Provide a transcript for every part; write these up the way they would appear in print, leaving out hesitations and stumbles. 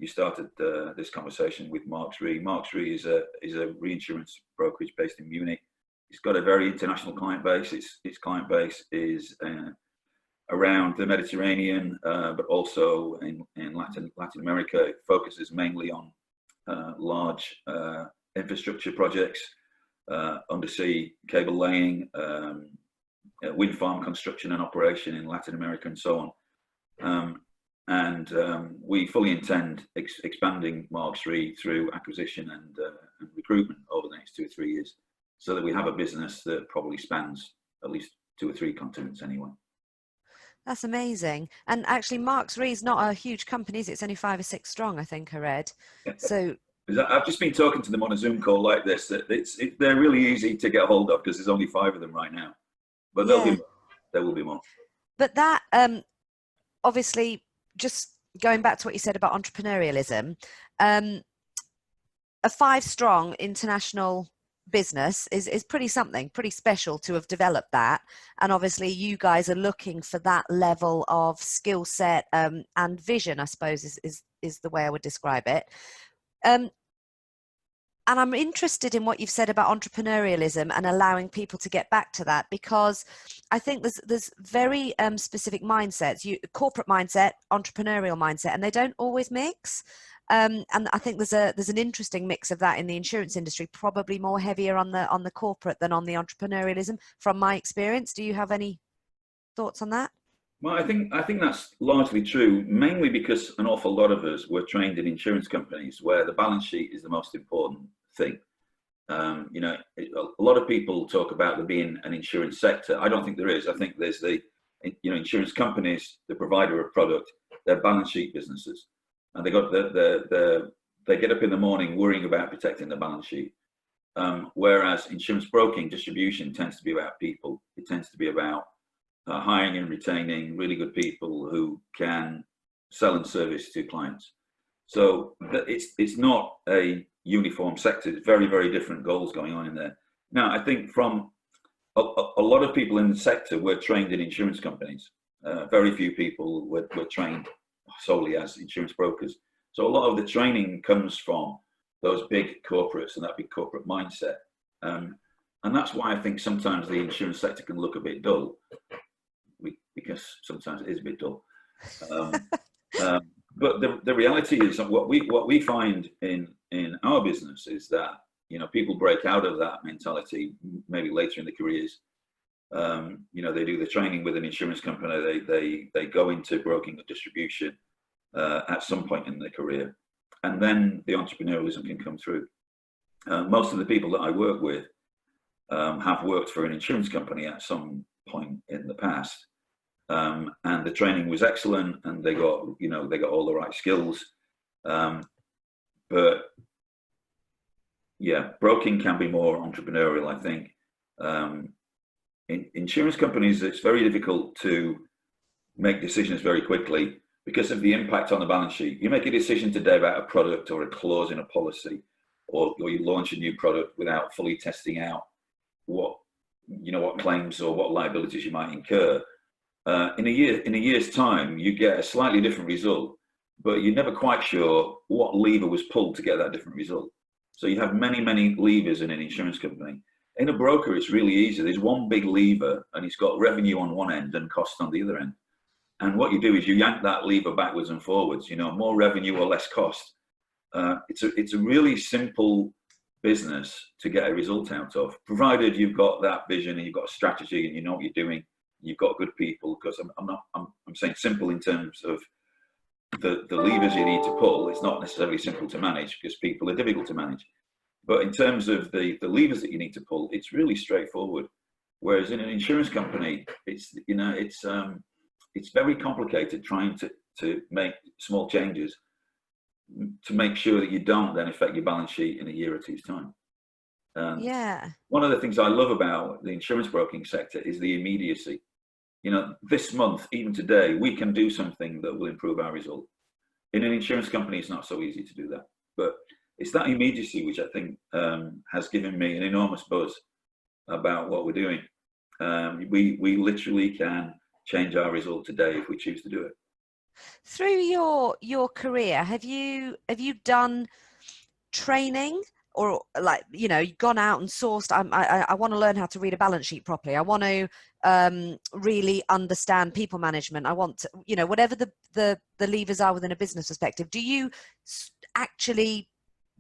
you started this conversation with Marks Re. Marks Re is a reinsurance brokerage based in Munich. It's got a very international client base. Its client base is around the Mediterranean, but also in Latin America. It focuses mainly on large infrastructure projects, undersea cable laying, wind farm construction and operation in Latin America, and so on. We fully intend expanding Marks Re through acquisition and recruitment over the next 2 or 3 years, so that we have a business that probably spans at least 2 or 3 continents anyway. That's amazing. And actually, Marks Re is not a huge company, is it? It's only 5 or 6 strong, I think I read. So I've just been talking to them on a Zoom call like this. They're really easy to get hold of because there's only 5 of them right now. But there will be more. But that, obviously, just going back to what you said about entrepreneurialism, a 5 strong international business is pretty special to have developed that. And obviously you guys are looking for that level of skill set and vision, I suppose is the way I would describe it. And I'm interested in what you've said about entrepreneurialism and allowing people to get back to that, because I think there's very specific mindsets, corporate mindset, entrepreneurial mindset, and they don't always mix. And I think there's an interesting mix of that in the insurance industry, probably more heavier on the corporate than on the entrepreneurialism, from my experience. Do you have any thoughts on that? Well, I think that's largely true, mainly because an awful lot of us were trained in insurance companies where the balance sheet is the most important thing. A lot of people talk about there being an insurance sector. I don't think there is. I think there's insurance companies, the provider of product, they're balance sheet businesses. And they get up in the morning worrying about protecting the balance sheet. Whereas insurance broking distribution tends to be about people. It tends to be about hiring and retaining really good people who can sell and service to clients. So it's not a uniform sector. It's very, very different goals going on in there. Now, I think from a lot of people in the sector were trained in insurance companies. Very few people were trained solely as insurance brokers. So a lot of the training comes from those big corporates and that big corporate mindset. And that's why I think sometimes the insurance sector can look a bit dull, because sometimes it is a bit dull. But the reality is that what we find in our business is that, people break out of that mentality maybe later in their careers. They do the training with an insurance company, they go into broking or distribution at some point in their career, and then the entrepreneurialism can come through. Most of the people that I work with have worked for an insurance company at some point in the past, and the training was excellent, and they got all the right skills. But yeah, broking can be more entrepreneurial, I think. In insurance companies, it's very difficult to make decisions very quickly because of the impact on the balance sheet. You make a decision today about a product or a clause in a policy, or you launch a new product without fully testing out what claims or what liabilities you might incur. In a year's time, you get a slightly different result, but you're never quite sure what lever was pulled to get that different result. So you have many, many levers in an insurance company. In a broker, it's really easy. There's one big lever, and it's got revenue on one end and cost on the other end. And what you do is you yank that lever backwards and forwards, more revenue or less cost. It's a really simple business to get a result out of, provided you've got that vision and you've got a strategy and you know what you're doing. You've got good people, because I'm saying simple in terms of the levers you need to pull. It's not necessarily simple to manage because people are difficult to manage. But in terms of the levers that you need to pull, it's really straightforward. Whereas in an insurance company, it's very complicated trying to make small changes to make sure that you don't then affect your balance sheet in a year or two's time. Yeah. One of the things I love about the insurance broking sector is the immediacy. This month, even today, we can do something that will improve our result. In an insurance company, it's not so easy to do that. But it's that immediacy which I think has given me an enormous buzz about what we're doing. We literally can change our result today if we choose to do it. Through your career, have you done training, or like, you know, you've gone out and sourced, I want to learn how to read a balance sheet properly, I want to really understand people management, I want to, you know, whatever the levers are within a business perspective, do you actually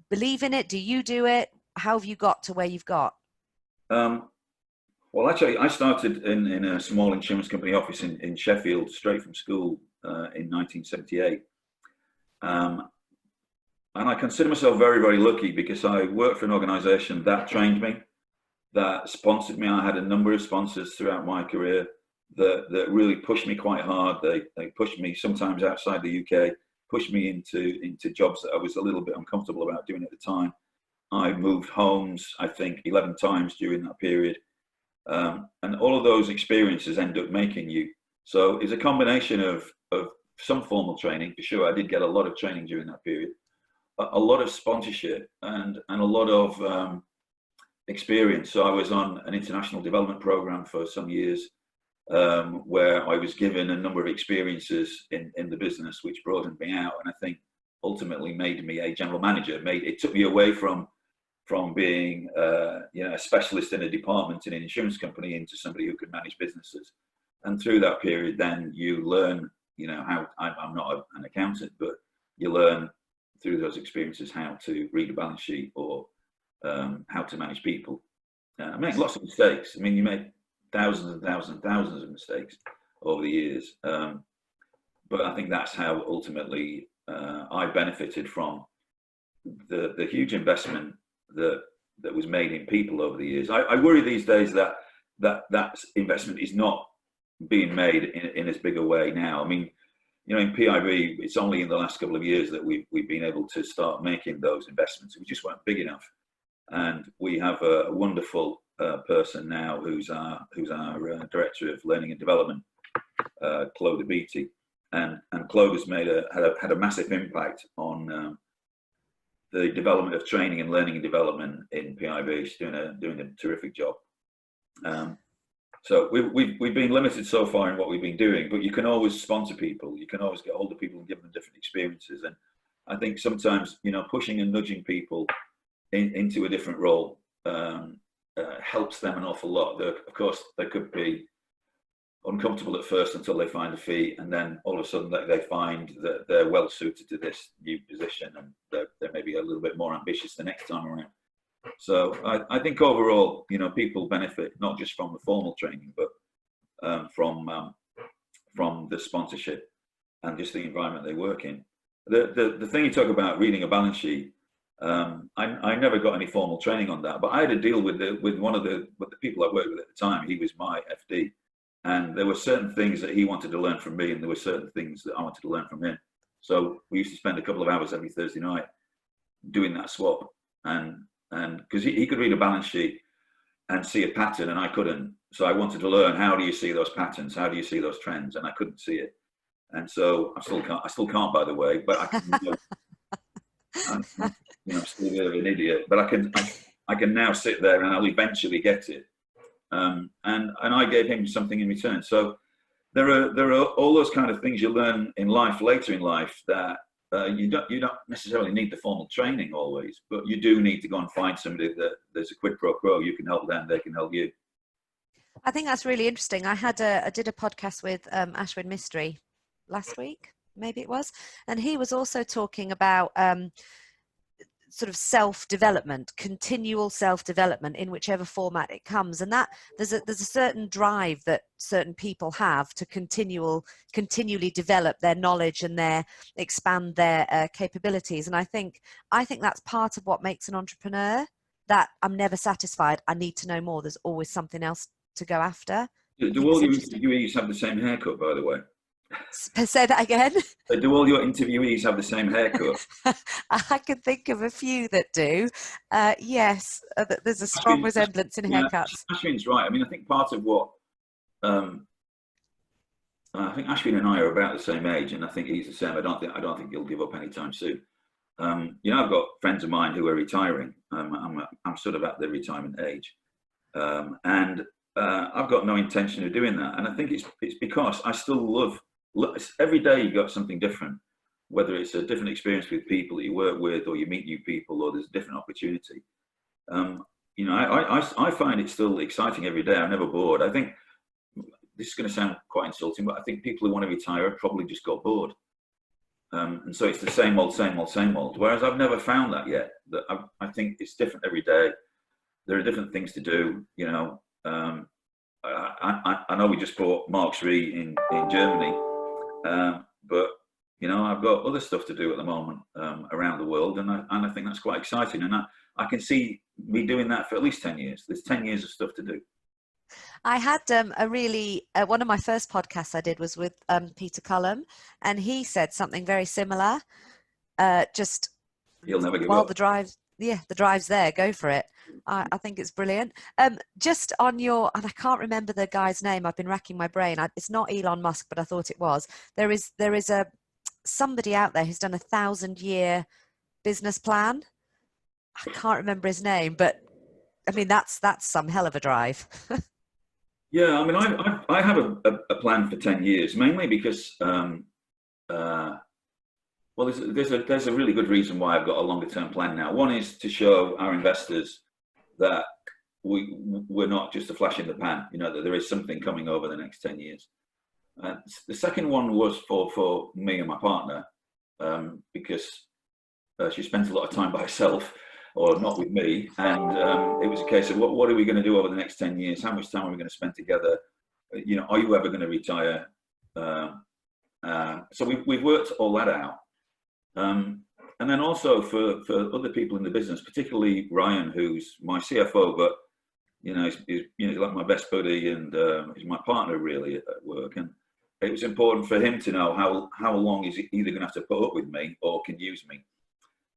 believe in it? Do you do it? How have you got to where you've got? Well, actually, I started in a small insurance company office in Sheffield straight from school in 1978. And I consider myself very, very lucky because I worked for an organization that trained me, that sponsored me. I had a number of sponsors throughout my career that really pushed me quite hard. They pushed me sometimes outside the UK, pushed me into jobs that I was a little bit uncomfortable about doing at the time. I moved homes, I think, 11 times during that period. And all of those experiences end up making you. So it's a combination of some formal training, for sure. I did get a lot of training during that period, a lot of sponsorship, and a lot of experience. So I was on an international development program for some years, where I was given a number of experiences in the business, which broadened me out, and I think ultimately made me a general manager. It took me away from being a specialist in a department in an insurance company into somebody who could manage businesses. And through that period, then you learn, how I'm not an accountant, but you learn through those experiences how to read a balance sheet, or how to manage people. I make lots of mistakes. I mean, you make thousands and thousands and thousands of mistakes over the years. But I think that's how ultimately I benefited from the huge investment that was made in people over the years. I worry these days that investment is not being made in as big a way now. I mean, in PIB, it's only in the last couple of years that we've been able to start making those investments. We just weren't big enough. And we have a wonderful person now who's our director of learning and development, Claude Beatty, and Claude has had a massive impact on the development of training and learning and development in PIB. She's doing a terrific job. So we've been limited so far in what we've been doing, but you can always sponsor people. You can always get hold of people and give them different experiences. And I think sometimes, pushing and nudging people into a different role helps them an awful lot. Of course, they could be uncomfortable at first until they find a fee, and then all of a sudden they find that they're well suited to this new position, and they're maybe a little bit more ambitious the next time around. So I think overall, people benefit not just from the formal training, but from the sponsorship and just the environment they work in. The thing you talk about, reading a balance sheet, I never got any formal training on that, but I had a deal with one of the people I worked with at the time. He was my FD, and there were certain things that he wanted to learn from me, and there were certain things that I wanted to learn from him. So we used to spend a couple of hours every Thursday night doing that swap, and because he could read a balance sheet and see a pattern, and I couldn't. So I wanted to learn, how do you see those patterns? How do you see those trends? And I couldn't see it. And so I still can't, by the way, but I can. I'm still a bit of an idiot, but I can now sit there and I'll eventually get it. And I gave him something in return. So there are all those kind of things you learn in life, later in life, that you don't necessarily need the formal training always, but you do need to go and find somebody that there's a quid pro quo. You can help them, they can help you. I think that's really interesting. I did a podcast with Ashwin Mistry last week, maybe it was, and he was also talking about sort of self-development, continual self-development in whichever format it comes, and that there's a certain drive that certain people have to continually develop their knowledge and expand their capabilities. And I think that's part of what makes an entrepreneur, that I'm never satisfied. I need to know more. There's always something else to go after. Do all your interviewees have the same haircut, by the way? Say that again. Do all your interviewees have the same haircut? I can think of a few that do. Yes, there's a strong resemblance in haircuts. Ashwin's right. I mean, I think part of what I think Ashwin and I are about the same age, and I think he's the same. I don't think he'll give up anytime soon. I've got friends of mine who are retiring. I'm sort of at the retirement age, and I've got no intention of doing that. And I think it's because I still love every day you got something different, whether it's a different experience with people that you work with, or you meet new people, or there's a different opportunity. You know, I find it still exciting every day. I'm never bored. I think this is going to sound quite insulting, but I think people who want to retire probably just got bored. And so it's the same old, same old, same old. Whereas I've never found that yet. That I think it's different every day. There are different things to do. You know, I know we just bought Mark's Re in Germany, but you know, I've got other stuff to do at the moment around the world, and I think that's quite exciting. And I can see me doing that for at least 10 years. There's 10 years of stuff to do. I had a really, one of my first podcasts I did was with Peter Cullum, and he said something very similar. Just He'll never give while up. the drive's there, go for it. I think it's brilliant. Just on your, and I can't remember the guy's name. I've been racking my brain. It's not Elon Musk, but I thought it was. There is somebody out there who's done 1,000-year business plan. I can't remember his name, but I mean that's some hell of a drive. Yeah, I mean, I have a plan for 10 years, mainly because, well, there's a really good reason why I've got a longer term plan now. One is to show our investors that we're not just a flash in the pan, you know, that there is something coming over the next 10 years. The second one was for me and my partner, because she spent a lot of time by herself, or not with me, and it was a case of what are we going to do over the next 10 years? How much time are we going to spend together? You know, are you ever going to retire? So we've worked all that out, and then also for other people in the business, particularly Ryan, who's my CFO, but you know, he's like my best buddy, and he's my partner really at work, and it was important for him to know how long he's either going to have to put up with me or can use me.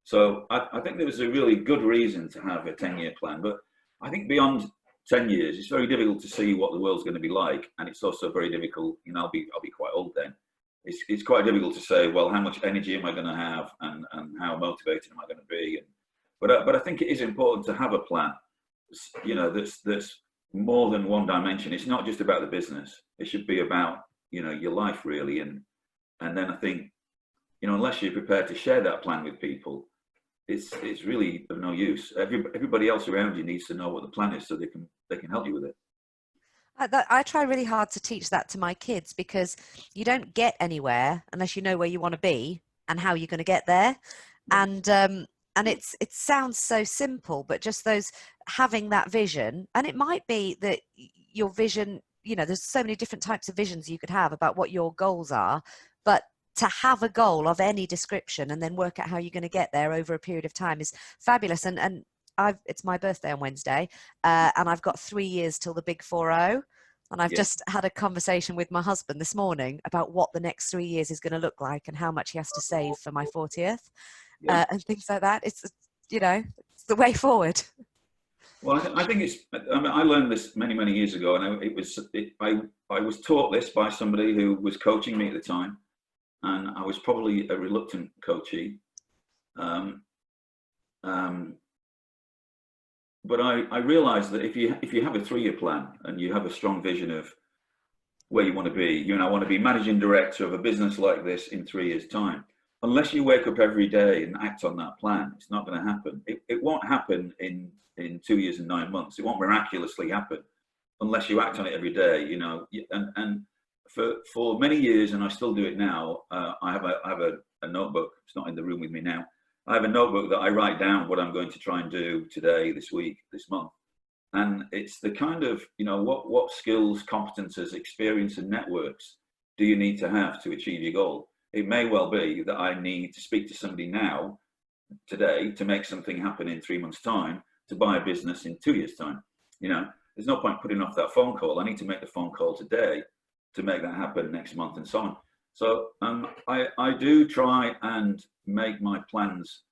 So I think there was a really good reason to have a 10-year plan, but I think beyond 10 years, it's very difficult to see what the world's going to be like, and it's also very difficult. You know, I'll be quite old then. It's quite difficult to say, well, how much energy am I going to have, and how motivated am I going to be? But I think it is important to have a plan. You know, there's more than one dimension. It's not just about the business. It should be about, you know, your life really, and then I think, you know, unless you're prepared to share that plan with people, it's really of no use. Everybody else around you needs to know what the plan is so they can help you with it. I try really hard to teach that to my kids, because you don't get anywhere unless you know where you want to be and how you're going to get there. And it sounds so simple, but just those having that vision, and it might be that your vision, you know, there's so many different types of visions you could have about what your goals are, but to have a goal of any description and then work out how you're going to get there over a period of time is fabulous. And it's my birthday on Wednesday, and I've got 3 years till the big 40. And I've just had a conversation with my husband this morning about what the next 3 years is going to look like and how much he has to save for my 40th, and things like that. It's, you know, it's the way forward. Well, I think it's. I mean, I learned this many years ago, and I was taught this by somebody who was coaching me at the time, and I was probably a reluctant coachee. But I realized that if you have a 3-year plan and you have a strong vision of where you want to be, you know, I want to be managing director of a business like this in 3 years' time. Unless you wake up every day and act on that plan, it's not going to happen. It won't happen in 2 years and 9 months. It won't miraculously happen unless you act on it every day, you know. And for many years, and I still do it now, I have a notebook. It's not in the room with me now. I have a notebook that I write down what I'm going to try and do today, this week, this month. And it's the kind of, you know, what skills, competences, experience, and networks do you need to have to achieve your goal? It may well be that I need to speak to somebody now, today, to make something happen in 3 months' time, to buy a business in 2 years' time. You know, there's no point putting off that phone call. I need to make the phone call today to make that happen next month, and so on. So I do try and make my plans,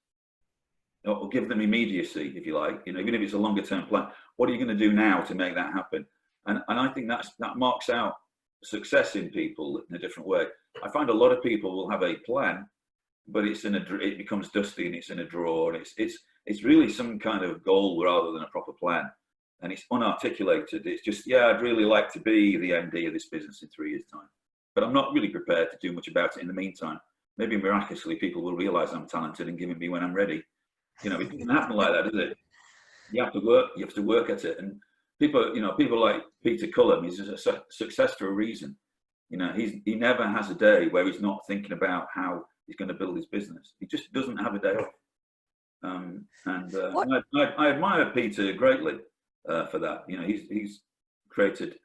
or give them immediacy, if you like. You know, even if it's a longer term plan, what are you going to do now to make that happen? And I think that marks out success in people in a different way. I find a lot of people will have a plan, but it becomes dusty and it's in a drawer, and it's really some kind of goal rather than a proper plan, and it's unarticulated. It's just, yeah, I'd really like to be the MD of this business in 3 years' time. but I'm not really prepared to do much about it in the meantime. Maybe miraculously people will realize I'm talented and give it me when I'm ready. You know, it doesn't happen like that, does it? You have to work. You have to work at it. And people, you know, people like Peter Cullum, he's a success for a reason. You know, he never has a day where he's not thinking about how he's going to build his business. He just doesn't have a day off. I admire Peter greatly for that. You know, he's created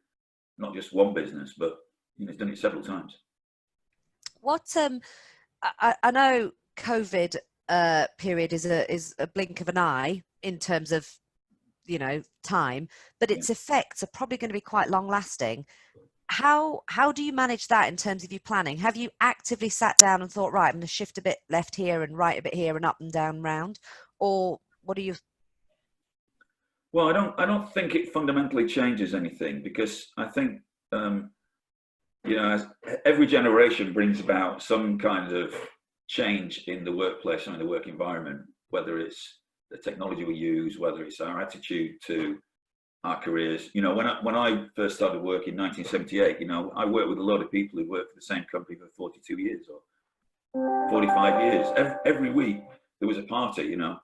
not just one business, but you know, he's done it several times. What I know COVID period is a blink of an eye in terms of, you know, time, but its effects are probably going to be quite long lasting. How do you manage that in terms of your planning? Have you actively sat down and thought, right, I'm going to shift a bit left here and right a bit here and up and down round, or what do you? Well, I don't think it fundamentally changes anything, because I think you know, every generation brings about some kind of change in the workplace and in the work environment, whether it's the technology we use, whether it's our attitude to our careers. You know, when I first started work in 1978, you know, I worked with a lot of people who worked for the same company for 42 years or 45 years. Every week there was a party. You know,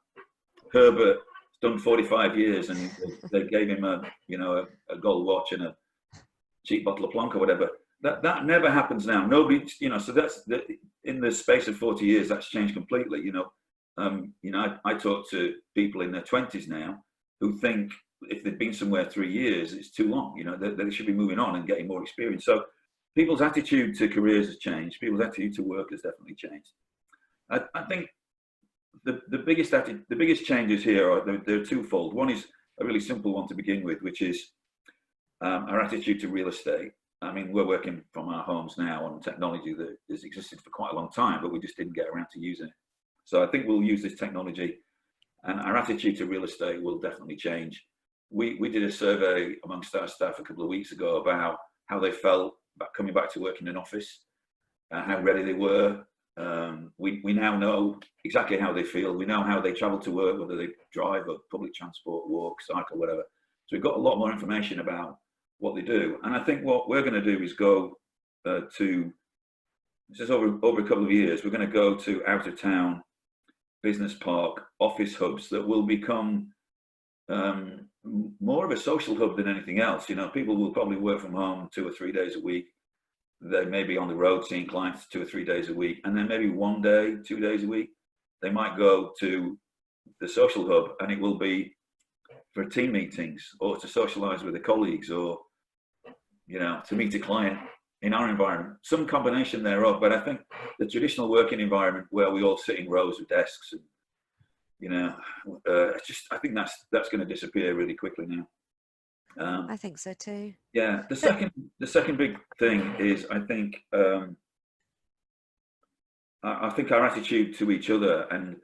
Herbert's done 45 years, and they gave him a gold watch and a cheap bottle of Plonk or whatever. That never happens now. Nobody, you know. So in the space of 40 years, that's changed completely. You know, I talk to people in their 20s now who think if they've been somewhere 3 years, it's too long. You know, they should be moving on and getting more experience. So people's attitude to careers has changed. People's attitude to work has definitely changed. I think the biggest changes here they're twofold. One is a really simple one to begin with, which is our attitude to real estate. I mean, we're working from our homes now on technology that has existed for quite a long time, but we just didn't get around to using it. So I think we'll use this technology, and our attitude to real estate will definitely change. We did a survey amongst our staff a couple of weeks ago about how they felt about coming back to work in an office, how ready they were. We now know exactly how they feel. We know how they travel to work, whether they drive or public transport, walk, cycle, whatever. So we've got a lot more information about what they do. And I think what we're going to do is go to, this is over a couple of years, we're going to go to out of town business park office hubs that will become more of a social hub than anything else. You know, people will probably work from home 2 or 3 days a week. They may be on the road seeing clients 2 or 3 days a week, and then maybe 1 day, 2 days a week, they might go to the social hub, and it will be for team meetings or to socialize with their colleagues, or, you know, to meet a client in our environment, some combination thereof. But I think the traditional working environment where we all sit in rows of desks, and, you know, I think that's going to disappear really quickly now. I think so too. Yeah, the second big thing is, I think our attitude to each other. And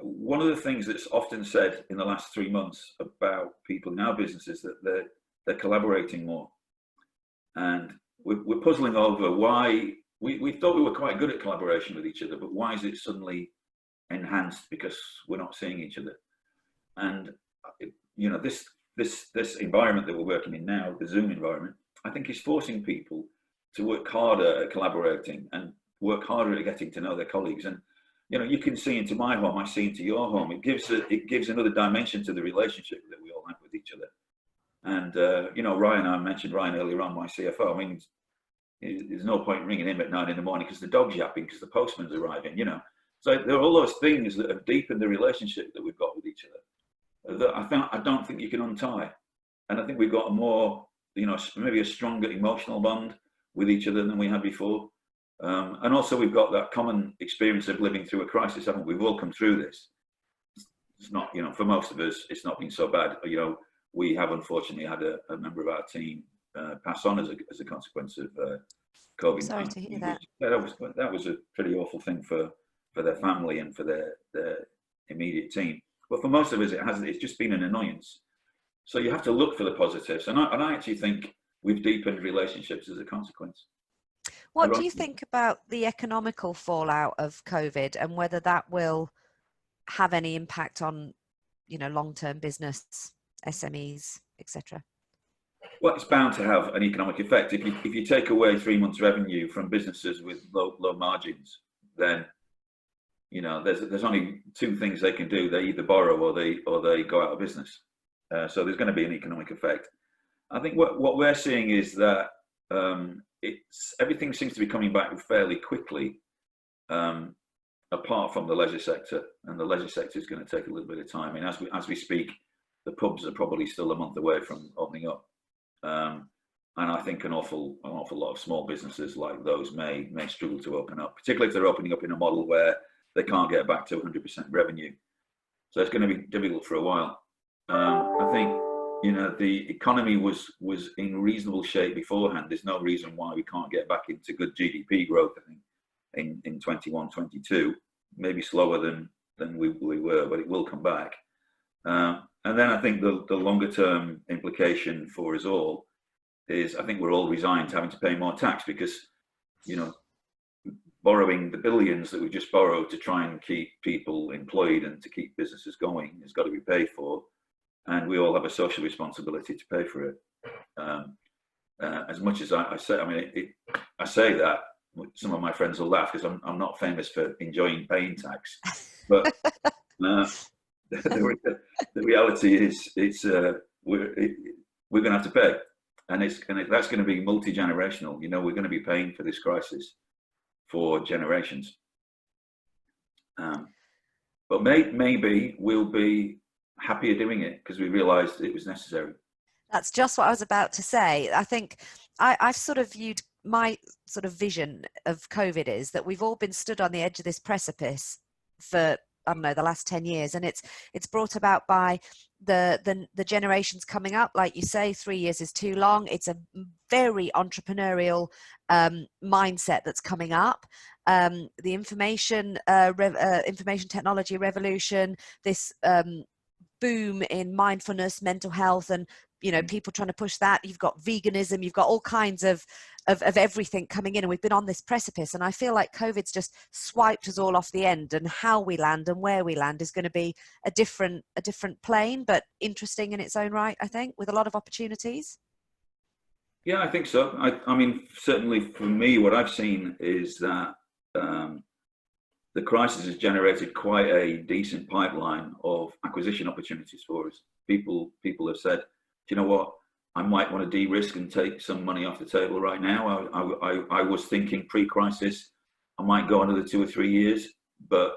one of the things that's often said in the last 3 months about people in our business is that they're collaborating more, and we're puzzling over why. We thought we were quite good at collaboration with each other, but why is it suddenly enhanced because we're not seeing each other? And you know, this environment that we're working in now, the Zoom environment, I think is forcing people to work harder at collaborating and work harder at getting to know their colleagues. And, you know, you can see into my home, I see into your home. It gives another dimension to the relationship that we all have with each other. And, you know, I mentioned Ryan earlier on, my CFO. I mean, there's no point ringing him at 9 in the morning because the dog's yapping because the postman's arriving, you know. So there are all those things that have deepened the relationship that we've got with each other that I don't think you can untie. And I think we've got a more, you know, maybe a stronger emotional bond with each other than we had before. And also we've got that common experience of living through a crisis, haven't we? We've all come through this. It's not, you know, for most of us, it's not been so bad. You know, we have unfortunately had a member of our team pass on as a consequence of COVID. Sorry to hear that. That was a pretty awful thing for their family and for their immediate team. But for most of us, it's just been an annoyance. So you have to look for the positives. And I actually think we've deepened relationships as a consequence. What do you think about the economical fallout of COVID and whether that will have any impact on, you know, long-term business, SMEs, etc.? Well, it's bound to have an economic effect. If you take away 3 months' revenue from businesses with low margins, then there's only two things they can do. They either borrow or they go out of business. So there's going to be an economic effect. I think what we're seeing is that everything seems to be coming back fairly quickly, apart from the leisure sector, and the leisure sector is going to take a little bit of time. I mean, as we speak, the pubs are probably still a month away from opening up, and I think an awful lot of small businesses like those may struggle to open up, particularly if they're opening up in a model where they can't get back to 100% revenue. So it's going to be difficult for a while. I think the economy was in reasonable shape beforehand. There's no reason why we can't get back into good GDP growth, I think, in 21, 22, maybe slower than we were, but it will come back. And then I think the longer term implication for us all is I think we're all resigned to having to pay more tax, because, borrowing the billions that we just borrowed to try and keep people employed and to keep businesses going has got to be paid for. And we all have a social responsibility to pay for it. As much as I say, I say that, some of my friends will laugh because I'm not famous for enjoying paying tax, but the reality is we're going to have to pay, and that's going to be multi-generational. We're going to be paying for this crisis for generations. But maybe we'll be happier doing it because we realized it was necessary. That's just what I was about to say. I think I've sort of viewed my sort of vision of COVID is that we've all been stood on the edge of this precipice for, I don't know, the last 10 years. And it's brought about by the generations coming up. Like you say, 3 years is too long. It's a very entrepreneurial mindset that's coming up. The information technology revolution, this boom in mindfulness, mental health, and people trying to push that. You've got veganism, you've got all kinds of everything coming in, and we've been on this precipice. And I feel like COVID's just swiped us all off the end, and how we land and where we land is going to be a different plane, but interesting in its own right, I think, with a lot of opportunities. Yeah, I think so. I mean, certainly for me, what I've seen is that the crisis has generated quite a decent pipeline of acquisition opportunities for us. People have said, do you know what? I might want to de-risk and take some money off the table right now. I was thinking pre-crisis, I might go another 2 or 3 years, but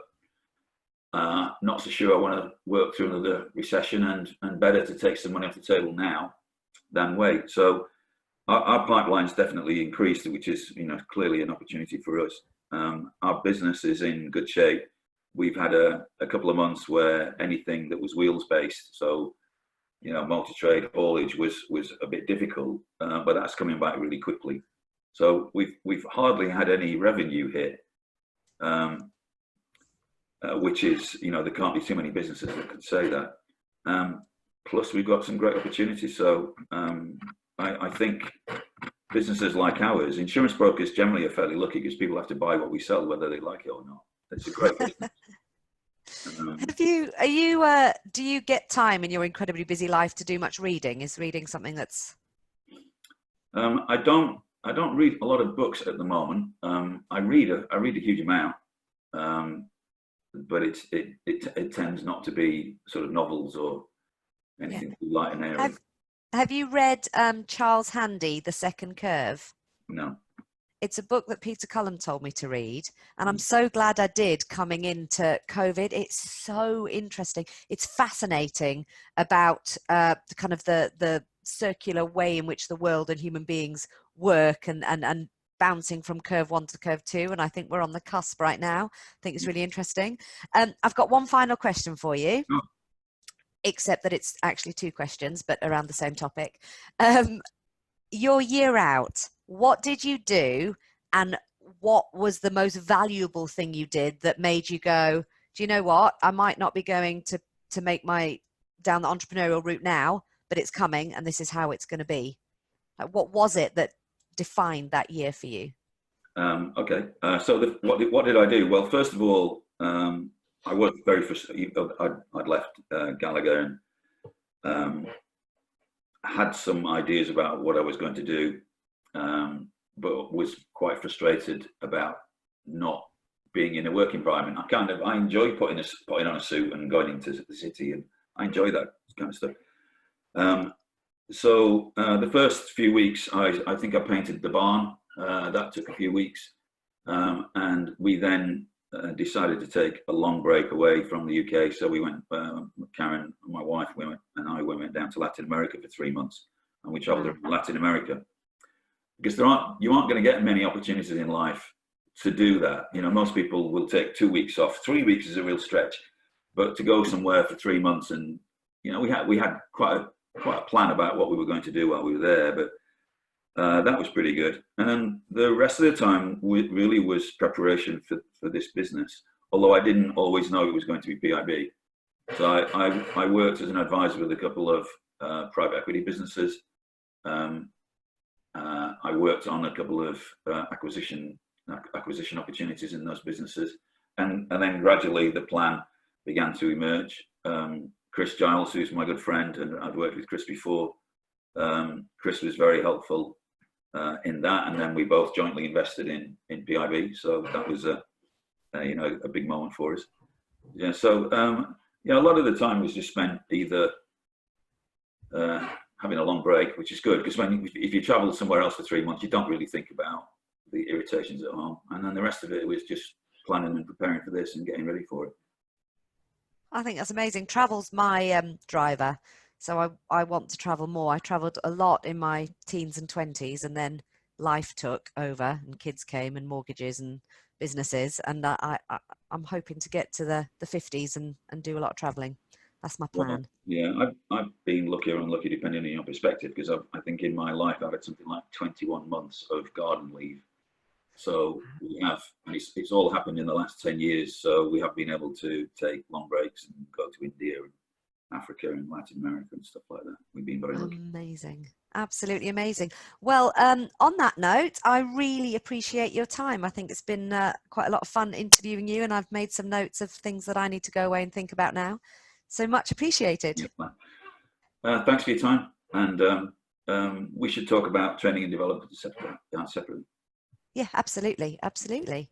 not so sure I want to work through another recession, and better to take some money off the table now than wait. So our pipeline's definitely increased, which is clearly an opportunity for us. Our business is in good shape. We've had a couple of months where anything that was wheels based, so multi-trade haulage was a bit difficult, but that's coming back really quickly. So we've hardly had any revenue hit, which is there can't be too many businesses that could say that. Plus we've got some great opportunities. So I think businesses like ours, insurance brokers generally are fairly lucky because people have to buy what we sell whether they like it or not. It's a great business. Do you get time in your incredibly busy life to do much reading? Is reading something that's... I don't read a lot of books at the moment. I read a huge amount, but it tends not to be sort of novels or anything light and airy. Have you read Charles Handy, The Second Curve? No. It's a book that Peter Cullen told me to read, and I'm so glad I did coming into COVID. It's so interesting. It's fascinating about the circular way in which the world and human beings work, and bouncing from curve 1 to curve 2. And I think we're on the cusp right now. I think it's really interesting. I've got one final question for you. Oh. Except that it's actually 2 questions, but around the same topic. Your year out, what did you do, and what was the most valuable thing you did that made you go, do you know what? I might not be going to make my down the entrepreneurial route now, but it's coming, and this is how it's going to be. What was it that defined that year for you? Okay. So what did I do? Well, first of all, I was very frustrated. I'd left Gallagher, and had some ideas about what I was going to do, but was quite frustrated about not being in a work environment. I enjoy putting on a suit and going into the city, and I enjoy that kind of stuff. So the first few weeks, I think I painted the barn. That took a few weeks, and we then decided to take a long break away from the UK. So we went, Karen, my wife, we went down to Latin America for 3 months, and we travelled around Latin America, because you aren't going to get many opportunities in life to do that. You know, most people will take 2 weeks off. 3 weeks is a real stretch, but to go somewhere for 3 months, and you know, we had quite a plan about what we were going to do while we were there, but that was pretty good. And then the rest of the time really was preparation for this business, although I didn't always know it was going to be PIB. So I worked as an advisor with a couple of private equity businesses. I worked on a couple of acquisition opportunities in those businesses, and then gradually the plan began to emerge. Chris Giles, who's my good friend, and I'd worked with Chris before. Chris was very helpful in that, and then we both jointly invested in PIB. So that was a big moment for us. Yeah. So a lot of the time was just spent either having a long break, which is good, because if you travel somewhere else for 3 months, you don't really think about the irritations at home, and then the rest of it was just planning and preparing for this and getting ready for it. I think that's amazing. Travel's my driver. So I want to travel more. I traveled a lot in my teens and 20s, and then life took over and kids came and mortgages and businesses. And I'm hoping to get to the 50s and do a lot of traveling. That's my plan. Yeah, I've been lucky or unlucky depending on your perspective, because I think in my life I've had something like 21 months of garden leave. So we have, and it's all happened in the last 10 years. So we have been able to take long breaks and go to India and Africa and Latin America and stuff like that. We've been very lucky. Amazing. Absolutely amazing. Well, on that note, I really appreciate your time. I think it's been quite a lot of fun interviewing you, and I've made some notes of things that I need to go away and think about now. So much appreciated. Yeah. Thanks for your time. And we should talk about training and development separately. Yeah, absolutely. Absolutely.